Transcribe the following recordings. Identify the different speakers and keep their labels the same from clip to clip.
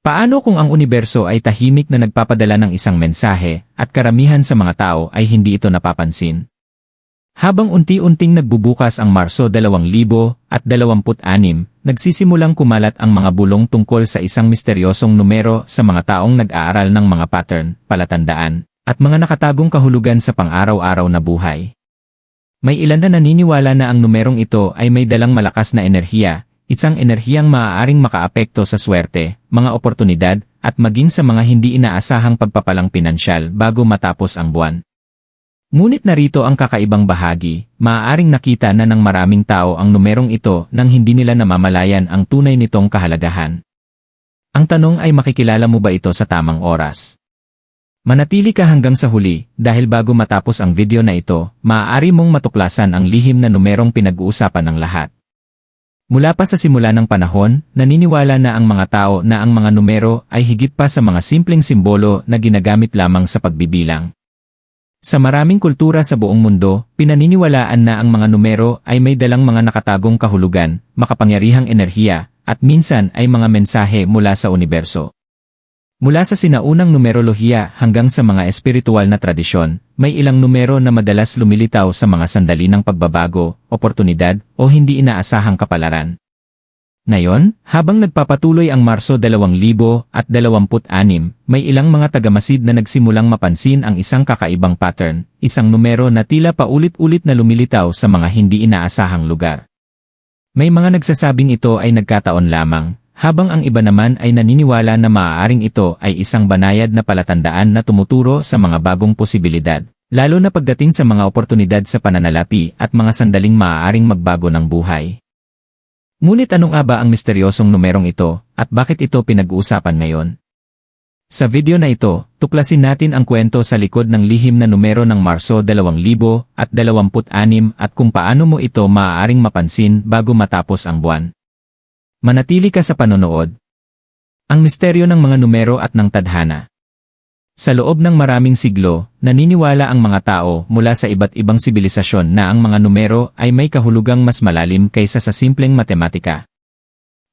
Speaker 1: Paano kung ang universo ay tahimik na nagpapadala ng isang mensahe at karamihan sa mga tao ay hindi ito napapansin? Habang unti-unting nagbubukas ang Marso 2026, nagsisimulang kumalat ang mga bulong tungkol sa isang misteryosong numero sa mga taong nag-aaral ng mga pattern, palatandaan, at mga nakatagong kahulugan sa pang-araw-araw na buhay. May ilan na naniniwala na ang numerong ito ay may dalang malakas na enerhiya, isang enerhiyang maaaring makaapekto sa swerte, mga oportunidad, at maging sa mga hindi inaasahang pagpapalang pinansyal bago matapos ang buwan. Ngunit narito ang kakaibang bahagi, maaaring nakita na ng maraming tao ang numerong ito nang hindi nila namamalayan ang tunay nitong kahalagahan. Ang tanong ay makikilala mo ba ito sa tamang oras? Manatili ka hanggang sa huli dahil bago matapos ang video na ito, maaari mong matuklasan ang lihim na numerong pinag-uusapan ng lahat. Mula pa sa simula ng panahon, naniniwala na ang mga tao na ang mga numero ay higit pa sa mga simpleng simbolo na ginagamit lamang sa pagbibilang. Sa maraming kultura sa buong mundo, pinaniniwalaan na ang mga numero ay may dalang mga nakatagong kahulugan, makapangyarihang enerhiya, at minsan ay mga mensahe mula sa universo. Mula sa sinaunang numerolohiya hanggang sa mga espiritual na tradisyon, may ilang numero na madalas lumilitaw sa mga sandali ng pagbabago, oportunidad, o hindi inaasahang kapalaran. Ngayon, habang nagpapatuloy ang Marso 2026, may ilang mga tagamasid na nagsimulang mapansin ang isang kakaibang pattern, isang numero na tila paulit-ulit na lumilitaw sa mga hindi inaasahang lugar. May mga nagsasabing ito ay nagkataon lamang, habang ang iba naman ay naniniwala na maaaring ito ay isang banayad na palatandaan na tumuturo sa mga bagong posibilidad, lalo na pagdating sa mga oportunidad sa pananalapi at mga sandaling maaaring magbago ng buhay. Ngunit ano nga ba ang misteryosong numerong ito, at bakit ito pinag-uusapan ngayon? Sa video na ito, tuklasin natin ang kwento sa likod ng lihim na numero ng Marso 2026 at kung paano mo ito maaaring mapansin bago matapos ang buwan. Manatili ka sa panonood. Ang misteryo ng mga numero at ng tadhana. Sa loob ng maraming siglo, naniniwala ang mga tao mula sa iba't ibang sibilisasyon na ang mga numero ay may kahulugang mas malalim kaysa sa simpleng matematika.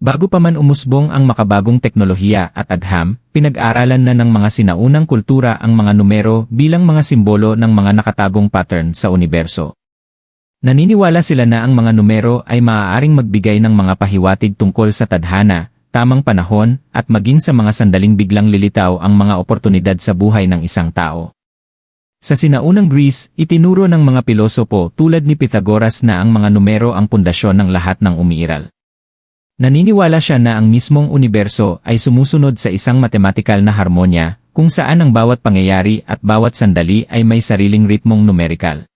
Speaker 1: Bago pa man umusbong ang makabagong teknolohiya at agham, pinag-aralan na ng mga sinaunang kultura ang mga numero bilang mga simbolo ng mga nakatagong pattern sa universo. Naniniwala sila na ang mga numero ay maaaring magbigay ng mga pahiwatig tungkol sa tadhana, tamang panahon, at maging sa mga sandaling biglang lilitaw ang mga oportunidad sa buhay ng isang tao. Sa sinaunang Greece, itinuro ng mga pilosopo tulad ni Pythagoras na ang mga numero ang pundasyon ng lahat ng umiiral. Naniniwala siya na ang mismong universo ay sumusunod sa isang matematikal na harmonya, kung saan ang bawat pangyayari at bawat sandali ay may sariling ritmong numerikal.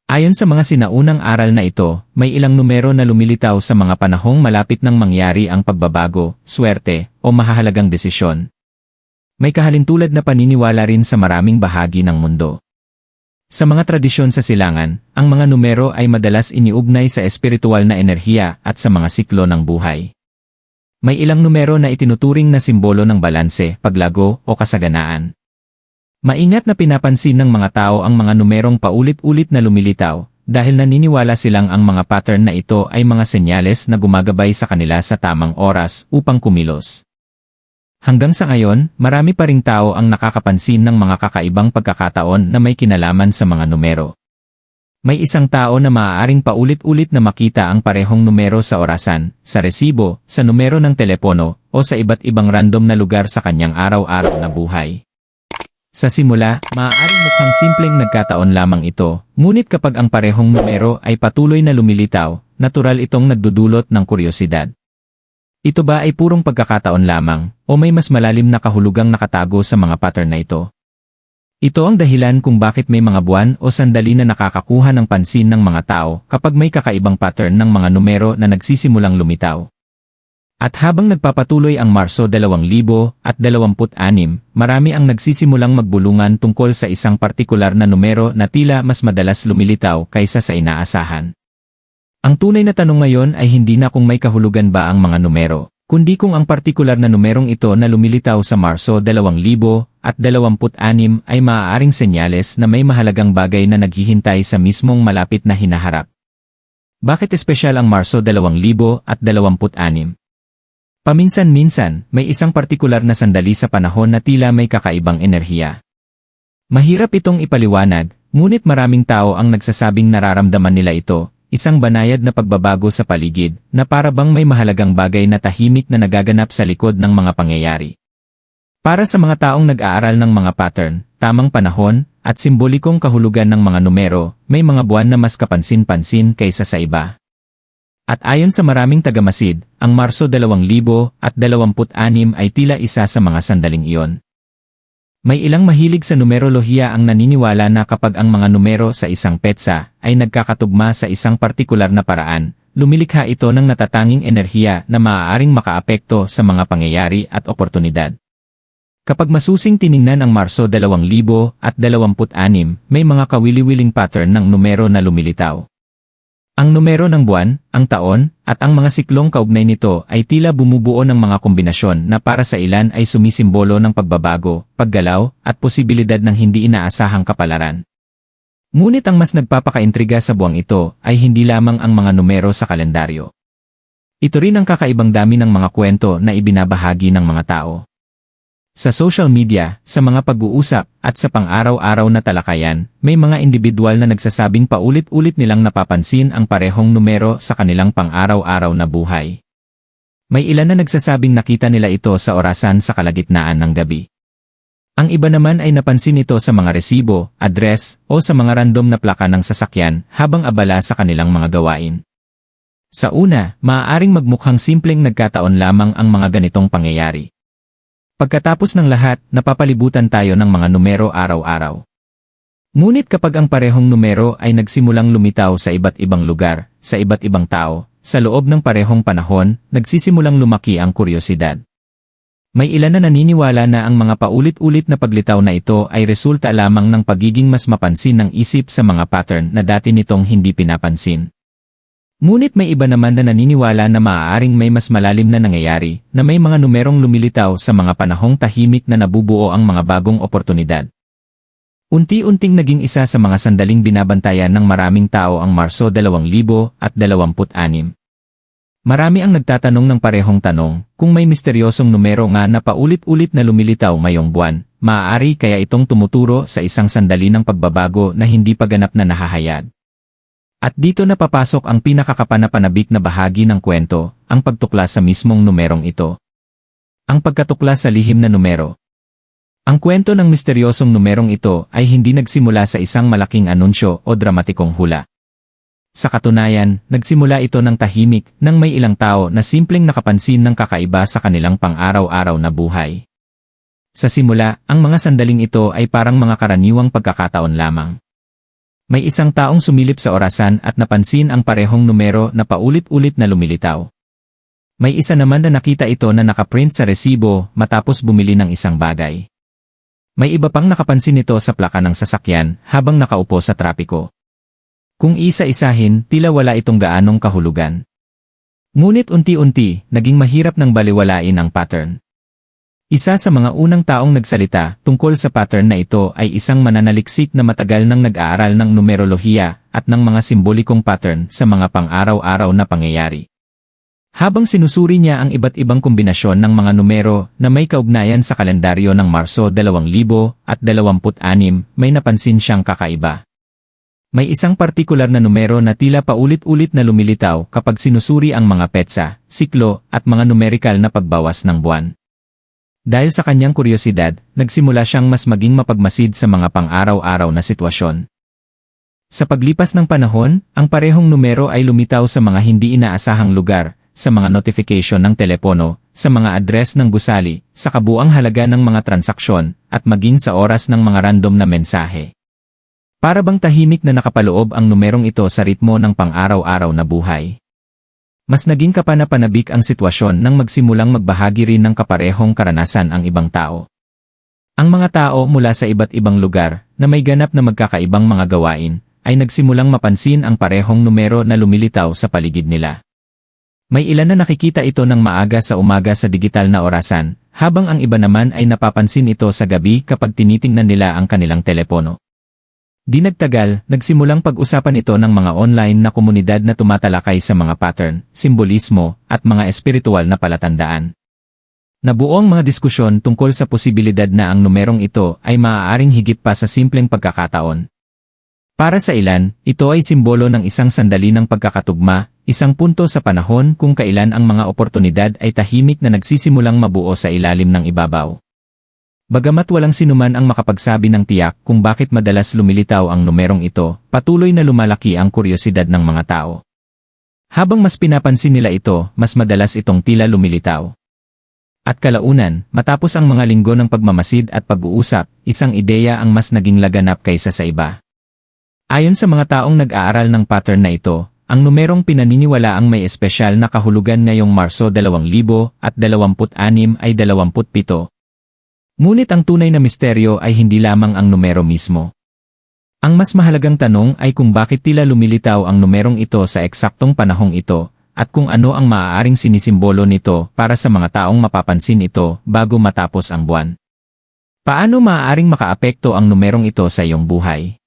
Speaker 1: Ayon sa mga sinaunang aral na ito, may ilang numero na lumilitaw sa mga panahong malapit nang mangyari ang pagbabago, swerte, o mahahalagang desisyon. May kahalintulad na paniniwala rin sa maraming bahagi ng mundo. Sa mga tradisyon sa silangan, ang mga numero ay madalas iniugnay sa espiritual na enerhiya at sa mga siklo ng buhay. May ilang numero na itinuturing na simbolo ng balanse, paglago, o kasaganaan. Maingat na pinapansin ng mga tao ang mga numerong paulit-ulit na lumilitaw, dahil naniniwala silang ang mga pattern na ito ay mga senyales na gumagabay sa kanila sa tamang oras upang kumilos. Hanggang sa ngayon, marami pa ring tao ang nakakapansin ng mga kakaibang pagkakataon na may kinalaman sa mga numero. May isang tao na maaaring paulit-ulit na makita ang parehong numero sa orasan, sa resibo, sa numero ng telepono, o sa iba't ibang random na lugar sa kanyang araw-araw na buhay. Sa simula, maaaring mukhang simpleng nagkataon lamang ito, ngunit kapag ang parehong numero ay patuloy na lumilitaw, natural itong nagdudulot ng kuryosidad. Ito ba ay purong pagkakataon lamang, o may mas malalim na kahulugang nakatago sa mga pattern na ito? Ito ang dahilan kung bakit may mga buwan o sandali na nakakakuha ng pansin ng mga tao kapag may kakaibang pattern ng mga numero na nagsisimulang lumitaw. At habang nagpapatuloy ang Marso 2026, marami ang nagsisimulang magbulungan tungkol sa isang partikular na numero na tila mas madalas lumilitaw kaysa sa inaasahan. Ang tunay na tanong ngayon ay hindi na kung may kahulugan ba ang mga numero, kundi kung ang partikular na numerong ito na lumilitaw sa Marso 2026 ay maaaring senyales na may mahalagang bagay na naghihintay sa mismong malapit na hinaharap. Bakit espesyal ang Marso 2026? Paminsan-minsan, may isang partikular na sandali sa panahon na tila may kakaibang enerhiya. Mahirap itong ipaliwanag, ngunit maraming tao ang nagsasabing nararamdaman nila ito, isang banayad na pagbabago sa paligid, na para bang may mahalagang bagay na tahimik na nagaganap sa likod ng mga pangyayari. Para sa mga taong nag-aaral ng mga pattern, tamang panahon, at simbolikong kahulugan ng mga numero, may mga buwan na mas kapansin-pansin kaysa sa iba. At ayon sa maraming tagamasid, ang Marso 2026 ay tila isa sa mga sandaling iyon. May ilang mahilig sa numerolohiya ang naniniwala na kapag ang mga numero sa isang petsa ay nagkakatugma sa isang partikular na paraan, lumilikha ito ng natatanging enerhiya na maaaring makaapekto sa mga pangyayari at oportunidad. Kapag masusing tiningnan ang Marso 2026, may mga kawili-wiling pattern ng numero na lumilitaw. Ang numero ng buwan, ang taon, at ang mga siklong kaugnay nito ay tila bumubuo ng mga kombinasyon na para sa ilan ay sumisimbolo ng pagbabago, paggalaw, at posibilidad ng hindi inaasahang kapalaran. Ngunit ang mas nagpapakaintriga sa buwang ito ay hindi lamang ang mga numero sa kalendaryo. Ito rin ang kakaibang dami ng mga kwento na ibinabahagi ng mga tao. Sa social media, sa mga pag-uusap, at sa pang-araw-araw na talakayan, may mga individual na nagsasabing paulit-ulit nilang napapansin ang parehong numero sa kanilang pang-araw-araw na buhay. May ilan na nagsasabing nakita nila ito sa orasan sa kalagitnaan ng gabi. Ang iba naman ay napansin ito sa mga resibo, address, o sa mga random na plaka ng sasakyan habang abala sa kanilang mga gawain. Sa una, maaaring magmukhang simpleng nagkataon lamang ang mga ganitong pangyayari. Pagkatapos ng lahat, napapalibutan tayo ng mga numero araw-araw. Ngunit kapag ang parehong numero ay nagsimulang lumitaw sa iba't ibang lugar, sa iba't ibang tao, sa loob ng parehong panahon, nagsisimulang lumaki ang kuryosidad. May ilan na naniniwala na ang mga paulit-ulit na paglitaw na ito ay resulta lamang ng pagiging mas mapansin ng isip sa mga pattern na dati nitong hindi pinapansin. Ngunit may iba naman na naniniwala na maaaring may mas malalim na nangyayari, na may mga numerong lumilitaw sa mga panahong tahimik na nabubuo ang mga bagong oportunidad. Unti-unting naging isa sa mga sandaling binabantayan ng maraming tao ang Marso 2026. Marami ang nagtatanong ng parehong tanong, kung may misteryosong numero nga na paulit-ulit na lumilitaw ngayong buwan, maaari kaya itong tumuturo sa isang sandali ng pagbabago na hindi pa ganap na nahahayag. At dito na papasok ang pinakakapanapanabik na bahagi ng kwento, ang pagtuklas sa mismong numerong ito. Ang pagkatuklas sa lihim na numero. Ang kwento ng misteryosong numerong ito ay hindi nagsimula sa isang malaking anunsyo o dramatikong hula. Sa katunayan, nagsimula ito ng tahimik nang may ilang tao na simpleng nakapansin ng kakaiba sa kanilang pang-araw-araw na buhay. Sa simula, ang mga sandaling ito ay parang mga karaniwang pagkakataon lamang. May isang taong sumilip sa orasan at napansin ang parehong numero na paulit-ulit na lumilitaw. May isa naman na nakita ito na nakaprint sa resibo matapos bumili ng isang bagay. May iba pang nakapansin ito sa plaka ng sasakyan habang nakaupo sa trapiko. Kung isa-isahin, tila wala itong gaanong kahulugan. Ngunit unti-unti, naging mahirap ng baliwalain ang pattern. Isa sa mga unang taong nagsalita tungkol sa pattern na ito ay isang mananaliksik na matagal nang nag-aaral ng numerolohiya at ng mga simbolikong pattern sa mga pang-araw-araw na pangyayari. Habang sinusuri niya ang iba't ibang kombinasyon ng mga numero na may kaugnayan sa kalendaryo ng Marso 2026, may napansin siyang kakaiba. May isang partikular na numero na tila paulit-ulit na lumilitaw kapag sinusuri ang mga petsa, siklo, at mga numerikal na pagbawas ng buwan. Dahil sa kanyang kuryosidad, nagsimula siyang mas maging mapagmasid sa mga pang-araw-araw na sitwasyon. Sa paglipas ng panahon, ang parehong numero ay lumitaw sa mga hindi inaasahang lugar, sa mga notification ng telepono, sa mga address ng gusali, sa kabuang halaga ng mga transaksyon, at maging sa oras ng mga random na mensahe. Para bang tahimik na nakapaloob ang numerong ito sa ritmo ng pang-araw-araw na buhay. Mas naging kapanapanabik ang sitwasyon nang magsimulang magbahagi rin ng kaparehong karanasan ang ibang tao. Ang mga tao mula sa iba't ibang lugar na may ganap na magkakaibang mga gawain ay nagsimulang mapansin ang parehong numero na lumilitaw sa paligid nila. May ilan na nakikita ito ng maaga sa umaga sa digital na orasan, habang ang iba naman ay napapansin ito sa gabi kapag tinitingnan nila ang kanilang telepono. Di nagtagal, nagsimulang pag-usapan ito ng mga online na komunidad na tumatalakay sa mga pattern, simbolismo, at mga espiritual na palatandaan. Nabuo ang mga diskusyon tungkol sa posibilidad na ang numerong ito ay maaaring higit pa sa simpleng pagkakataon. Para sa ilan, ito ay simbolo ng isang sandali ng pagkakatugma, isang punto sa panahon kung kailan ang mga oportunidad ay tahimik na nagsisimulang mabuo sa ilalim ng ibabaw. Bagamat walang sinuman ang makapagsabi ng tiyak kung bakit madalas lumilitaw ang numerong ito, patuloy na lumalaki ang kuryosidad ng mga tao. Habang mas pinapansin nila ito, mas madalas itong tila lumilitaw. At kalaunan, matapos ang mga linggo ng pagmamasid at pag-uusap, isang ideya ang mas naging laganap kaysa sa iba. Ayon sa mga taong nag-aaral ng pattern na ito, ang numerong pinaniniwalaang may espesyal na kahulugan ngayong Marso 2026 ay 27. Ngunit ang tunay na misteryo ay hindi lamang ang numero mismo. Ang mas mahalagang tanong ay kung bakit tila lumilitaw ang numerong ito sa eksaktong panahong ito, at kung ano ang maaaring sinisimbolo nito para sa mga taong mapapansin ito bago matapos ang buwan. Paano maaaring makaapekto ang numerong ito sa iyong buhay?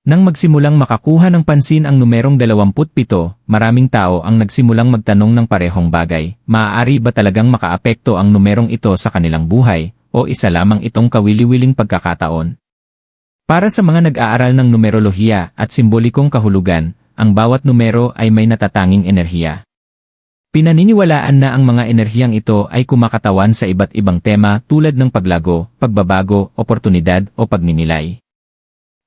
Speaker 1: Nang magsimulang makakuha ng pansin ang numerong 27, maraming tao ang nagsimulang magtanong ng parehong bagay, maaari ba talagang makaapekto ang numerong ito sa kanilang buhay, o isa lamang itong kawili-wiling pagkakataon? Para sa mga nag-aaral ng numerolohiya at simbolikong kahulugan, ang bawat numero ay may natatanging enerhiya. Pinaniniwalaan na ang mga enerhiyang ito ay kumakatawan sa iba't ibang tema tulad ng paglago, pagbabago, oportunidad o pagninilay.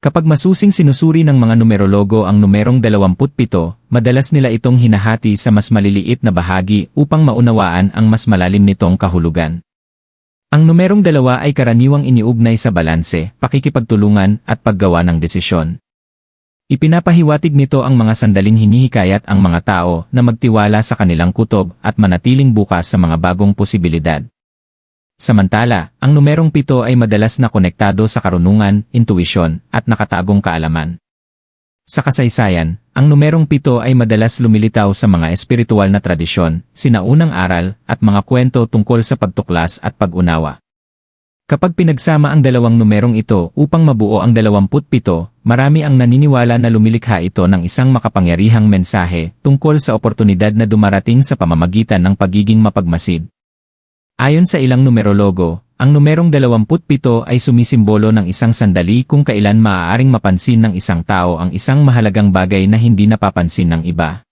Speaker 1: Kapag masusing sinusuri ng mga numerologo ang numerong 27, madalas nila itong hinahati sa mas maliliit na bahagi upang maunawaan ang mas malalim nitong kahulugan. Ang numerong 2 ay karaniwang iniugnay sa balanse, pakikipagtulungan at paggawa ng desisyon. Ipinapahiwatig nito ang mga sandaling hinihikayat ang mga tao na magtiwala sa kanilang kutob at manatiling bukas sa mga bagong posibilidad. Samantala, ang numerong 7 ay madalas na konektado sa karunungan, intuisyon, at nakatagong kaalaman. Sa kasaysayan, ang numerong 7 ay madalas lumilitaw sa mga espiritual na tradisyon, sinaunang aral, at mga kwento tungkol sa pagtuklas at pag-unawa. Kapag pinagsama ang dalawang numerong ito upang mabuo ang 27, marami ang naniniwala na lumilikha ito ng isang makapangyarihang mensahe tungkol sa oportunidad na dumarating sa pamamagitan ng pagiging mapagmasid. Ayon sa ilang numerologo, ang numerong 27 ay sumisimbolo ng isang sandali kung kailan maaaring mapansin ng isang tao ang isang mahalagang bagay na hindi napapansin ng iba.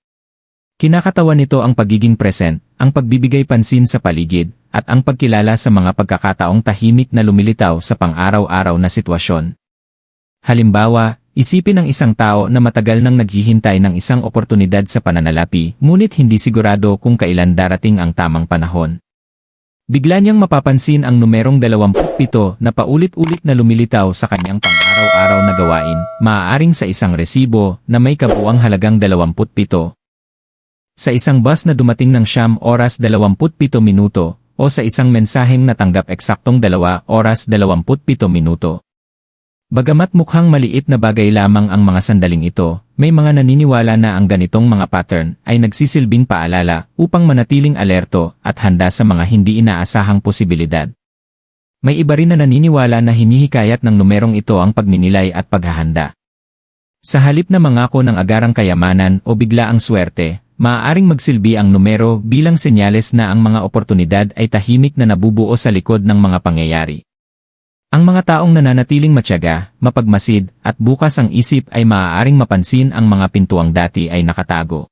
Speaker 1: Kinakatawan nito ang pagiging present, ang pagbibigay pansin sa paligid, at ang pagkilala sa mga pagkakataong tahimik na lumilitaw sa pang-araw-araw na sitwasyon. Halimbawa, isipin ng isang tao na matagal nang naghihintay ng isang oportunidad sa pananalapi, ngunit hindi sigurado kung kailan darating ang tamang panahon. Bigla niyang mapapansin ang numerong 27 na paulit-ulit na lumilitaw sa kanyang pang-araw-araw na gawain, maaaring sa isang resibo na may kabuuang halagang 27. Sa isang bus na dumating ng 9 oras 27 minuto, o sa isang mensaheng natanggap eksaktong 2 oras 27 minuto. Bagamat mukhang maliit na bagay lamang ang mga sandaling ito, may mga naniniwala na ang ganitong mga pattern ay nagsisilbing paalala upang manatiling alerto at handa sa mga hindi inaasahang posibilidad. May iba rin na naniniwala na hinihikayat ng numerong ito ang pagninilay at paghahanda. Sa halip na mangako ng agarang kayamanan o bigla ang swerte, maaaring magsilbi ang numero bilang senyales na ang mga oportunidad ay tahimik na nabubuo sa likod ng mga pangyayari. Ang mga taong nananatiling matyaga, mapagmasid, at bukas ang isip ay maaaring mapansin ang mga pintuang dati ay nakatago.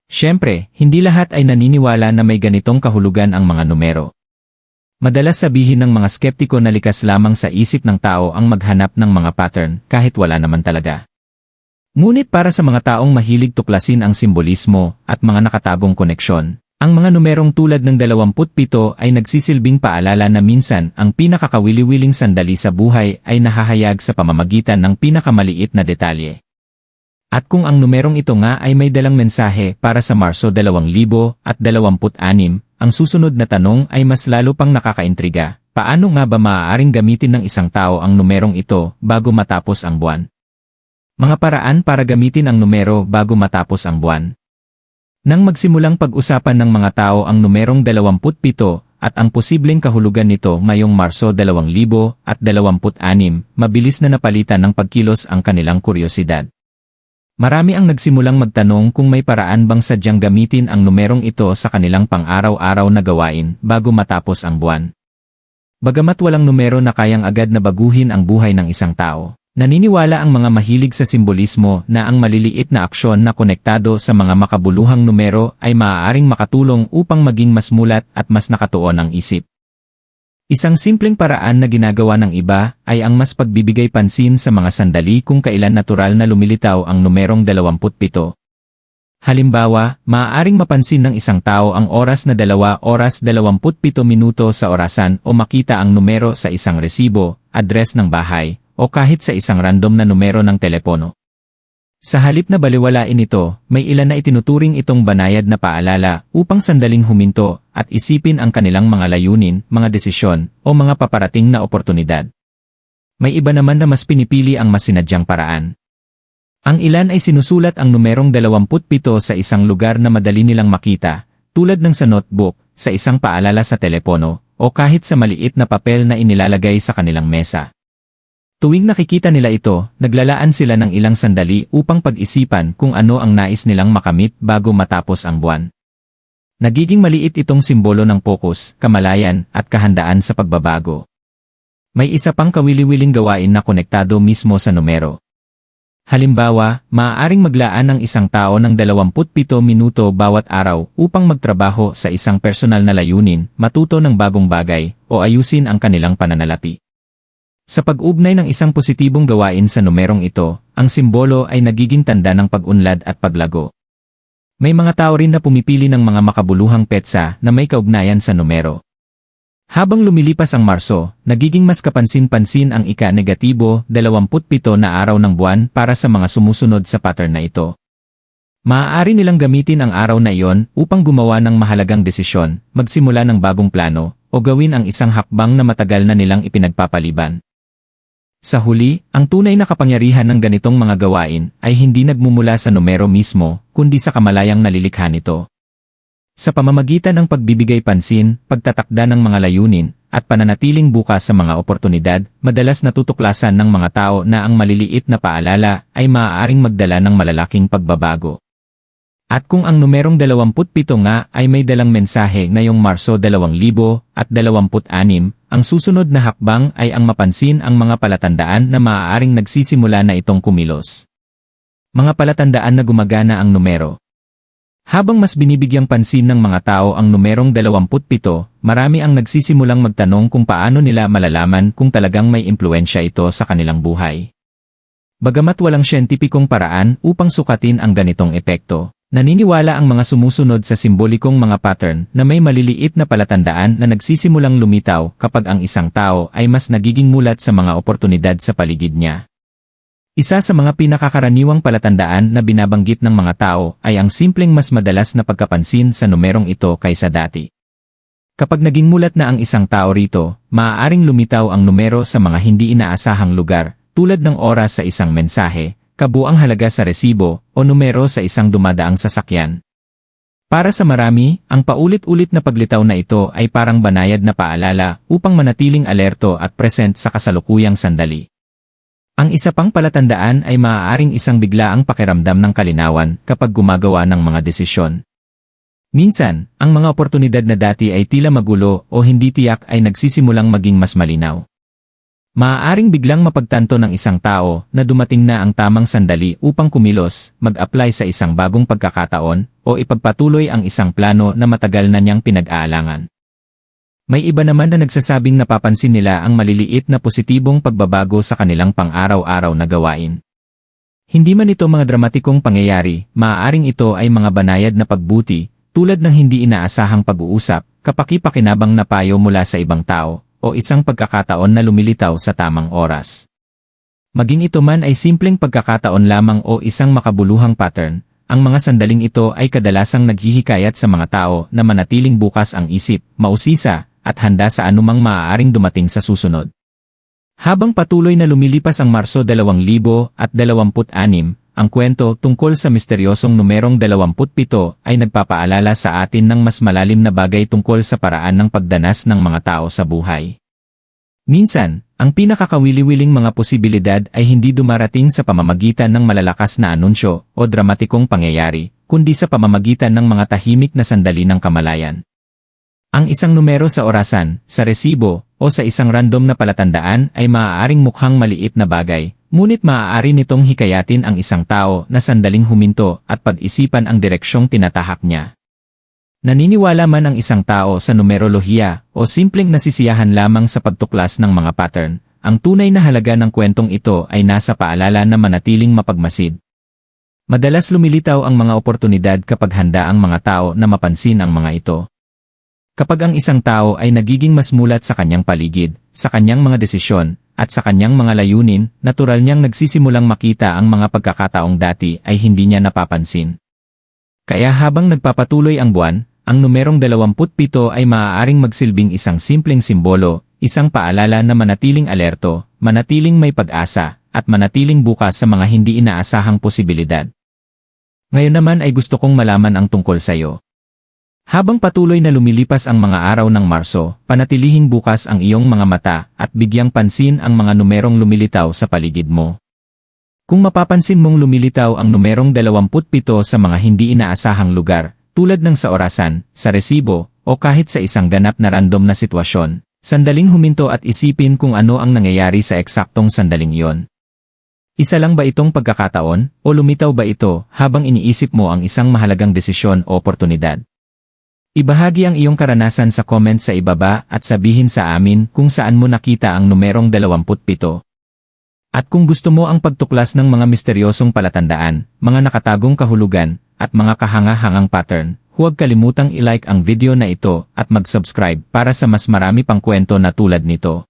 Speaker 1: Siyempre, hindi lahat ay naniniwala na may ganitong kahulugan ang mga numero. Madalas sabihin ng mga skeptiko na likas lamang sa isip ng tao ang maghanap ng mga pattern kahit wala naman talaga. Ngunit para sa mga taong mahilig tuklasin ang simbolismo at mga nakatagong koneksyon, ang mga numerong tulad ng 27 ay nagsisilbing paalala na minsan ang pinakakawili-wiling sandali sa buhay ay nahahayag sa pamamagitan ng pinakamaliit na detalye. At kung ang numerong ito nga ay may dalang mensahe para sa Marso 2026, ang susunod na tanong ay mas lalo pang nakakaintriga. Paano nga ba maaaring gamitin ng isang tao ang numerong ito bago matapos ang buwan? Mga paraan para gamitin ang numero bago matapos ang buwan. Nang magsimulang pag-usapan ng mga tao ang numerong 27 at ang posibleng kahulugan nito ngayong Marso 2026, mabilis na napalitan ng pagkilos ang kanilang kuryosidad. Marami ang nagsimulang magtanong kung may paraan bang sadyang gamitin ang numerong ito sa kanilang pang-araw-araw na gawain bago matapos ang buwan. Bagamat walang numero na kayang agad na baguhin ang buhay ng isang tao, naniniwala ang mga mahilig sa simbolismo na ang maliliit na aksyon na konektado sa mga makabuluhang numero ay maaaring makatulong upang maging mas mulat at mas nakatuon ang isip. Isang simpleng paraan na ginagawa ng iba ay ang mas pagbibigay pansin sa mga sandali kung kailan natural na lumilitaw ang numerong 27. Halimbawa, maaaring mapansin ng isang tao ang oras na 2:27 sa orasan o makita ang numero sa isang resibo, address ng bahay, o kahit sa isang random na numero ng telepono. Sa halip na baliwalain ito, may ilan na itinuturing itong banayad na paalala upang sandaling huminto at isipin ang kanilang mga layunin, mga desisyon, o mga paparating na oportunidad. May iba naman na mas pinipili ang mas sinadyang paraan. Ang ilan ay sinusulat ang numerong 27 sa isang lugar na madali nilang makita, tulad ng sa notebook, sa isang paalala sa telepono, o kahit sa maliit na papel na inilalagay sa kanilang mesa. Tuwing nakikita nila ito, naglalaan sila ng ilang sandali upang pag-isipan kung ano ang nais nilang makamit bago matapos ang buwan. Nagiging maliit itong simbolo ng pokus, kamalayan, at kahandaan sa pagbabago. May isa pang kawili-wiling gawain na konektado mismo sa numero. Halimbawa, maaaring maglaan ng isang tao ng 27 minuto bawat araw upang magtrabaho sa isang personal na layunin, matuto ng bagong bagay, o ayusin ang kanilang pananalapi. Sa pag-ugnay ng isang positibong gawain sa numerong ito, ang simbolo ay nagiging tanda ng pag-unlad at paglago. May mga tao rin na pumipili ng mga makabuluhang petsa na may kaugnayan sa numero. Habang lumilipas ang Marso, nagiging mas kapansin-pansin ang ika-27 na araw ng buwan para sa mga sumusunod sa pattern na ito. Maaari nilang gamitin ang araw na iyon upang gumawa ng mahalagang desisyon, magsimula ng bagong plano, o gawin ang isang hakbang na matagal na nilang ipinagpapaliban. Sa huli, ang tunay na kapangyarihan ng ganitong mga gawain ay hindi nagmumula sa numero mismo, kundi sa kamalayang nalilikha nito. Sa pamamagitan ng pagbibigay pansin, pagtatakda ng mga layunin, at pananatiling bukas sa mga oportunidad, madalas natutuklasan ng mga tao na ang maliliit na paalala ay maaaring magdala ng malalaking pagbabago. At kung ang numerong 27 nga ay may dalang mensahe ngayong Marso 2026, ang susunod na hakbang ay ang mapansin ang mga palatandaan na maaaring nagsisimula na itong kumilos. Mga palatandaan na gumagana ang numero. Habang mas binibigyang pansin ng mga tao ang numerong 27, marami ang nagsisimulang magtanong kung paano nila malalaman kung talagang may impluensya ito sa kanilang buhay. Bagamat walang siyentipikong paraan upang sukatin ang ganitong epekto, naniniwala ang mga sumusunod sa simbolikong mga pattern na may maliliit na palatandaan na nagsisimulang lumitaw kapag ang isang tao ay mas nagiging mulat sa mga oportunidad sa paligid niya. Isa sa mga pinakakaraniwang palatandaan na binabanggit ng mga tao ay ang simpleng mas madalas na pagkapansin sa numerong ito kaysa dati. Kapag naging mulat na ang isang tao rito, maaaring lumitaw ang numero sa mga hindi inaasahang lugar, tulad ng oras sa isang mensahe, kabuang halaga sa resibo, o numero sa isang dumadaang sasakyan. Para sa marami, ang paulit-ulit na paglitaw na ito ay parang banayad na paalala upang manatiling alerto at present sa kasalukuyang sandali. Ang isa pang palatandaan ay maaaring isang biglaang pakiramdam ng kalinawan kapag gumagawa ng mga desisyon. Minsan, ang mga oportunidad na dati ay tila magulo o hindi tiyak ay nagsisimulang maging mas malinaw. Maaaring biglang mapagtanto ng isang tao na dumating na ang tamang sandali upang kumilos, mag-apply sa isang bagong pagkakataon, o ipagpatuloy ang isang plano na matagal na niyang pinag-aalangan. May iba naman na nagsasabing napapansin nila ang maliliit na positibong pagbabago sa kanilang pang-araw-araw na gawain. Hindi man ito mga dramatikong pangyayari, maaaring ito ay mga banayad na pagbuti, tulad ng hindi inaasahang pag-uusap, kapaki-pakinabang na payo mula sa ibang tao, o isang pagkakataon na lumilitaw sa tamang oras. Maging ito man ay simpleng pagkakataon lamang o isang makabuluhang pattern, ang mga sandaling ito ay kadalasang naghihikayat sa mga tao na manatiling bukas ang isip, mausisa, at handa sa anumang maaaring dumating sa susunod. Habang patuloy na lumilipas ang Marso 2026, ang kwento tungkol sa misteryosong numerong 27 ay nagpapaalala sa atin ng mas malalim na bagay tungkol sa paraan ng pagdanas ng mga tao sa buhay. Minsan, ang pinakakawili-wiling mga posibilidad ay hindi dumarating sa pamamagitan ng malalakas na anunsyo o dramatikong pangyayari, kundi sa pamamagitan ng mga tahimik na sandali ng kamalayan. Ang isang numero sa orasan, sa resibo, o sa isang random na palatandaan ay maaaring mukhang maliit na bagay, ngunit maaari nitong hikayatin ang isang tao na sandaling huminto at pag-isipan ang direksyong tinatahak niya. Naniniwala man ang isang tao sa numerolohiya o simpleng nasisiyahan lamang sa pagtuklas ng mga pattern, ang tunay na halaga ng kwentong ito ay nasa paalala na manatiling mapagmasid. Madalas lumilitaw ang mga oportunidad kapag handa ang mga tao na mapansin ang mga ito. Kapag ang isang tao ay nagiging mas mulat sa kanyang paligid, sa kanyang mga desisyon, at sa kanyang mga layunin, natural niyang nagsisimulang makita ang mga pagkakataong dati ay hindi niya napapansin. Kaya habang nagpapatuloy ang buwan, ang numerong 27 ay maaaring magsilbing isang simpleng simbolo, isang paalala na manatiling alerto, manatiling may pag-asa, at manatiling bukas sa mga hindi inaasahang posibilidad. Ngayon naman ay gusto kong malaman ang tungkol sa iyo. Habang patuloy na lumilipas ang mga araw ng Marso, panatilihing bukas ang iyong mga mata at bigyang pansin ang mga numerong lumilitaw sa paligid mo. Kung mapapansin mong lumilitaw ang numerong 27 sa mga hindi inaasahang lugar, tulad ng sa orasan, sa resibo, o kahit sa isang ganap na random na sitwasyon, sandaling huminto at isipin kung ano ang nangyayari sa eksaktong sandaling iyon. Isa lang ba itong pagkakataon, o lumitaw ba ito habang iniisip mo ang isang mahalagang desisyon o oportunidad? Ibahagi ang iyong karanasan sa comment sa ibaba at sabihin sa amin kung saan mo nakita ang numerong 27. At kung gusto mo ang pagtuklas ng mga misteryosong palatandaan, mga nakatagong kahulugan, at mga kahanga-hangang pattern, huwag kalimutang i-like ang video na ito at mag-subscribe para sa mas marami pang kwento na tulad nito.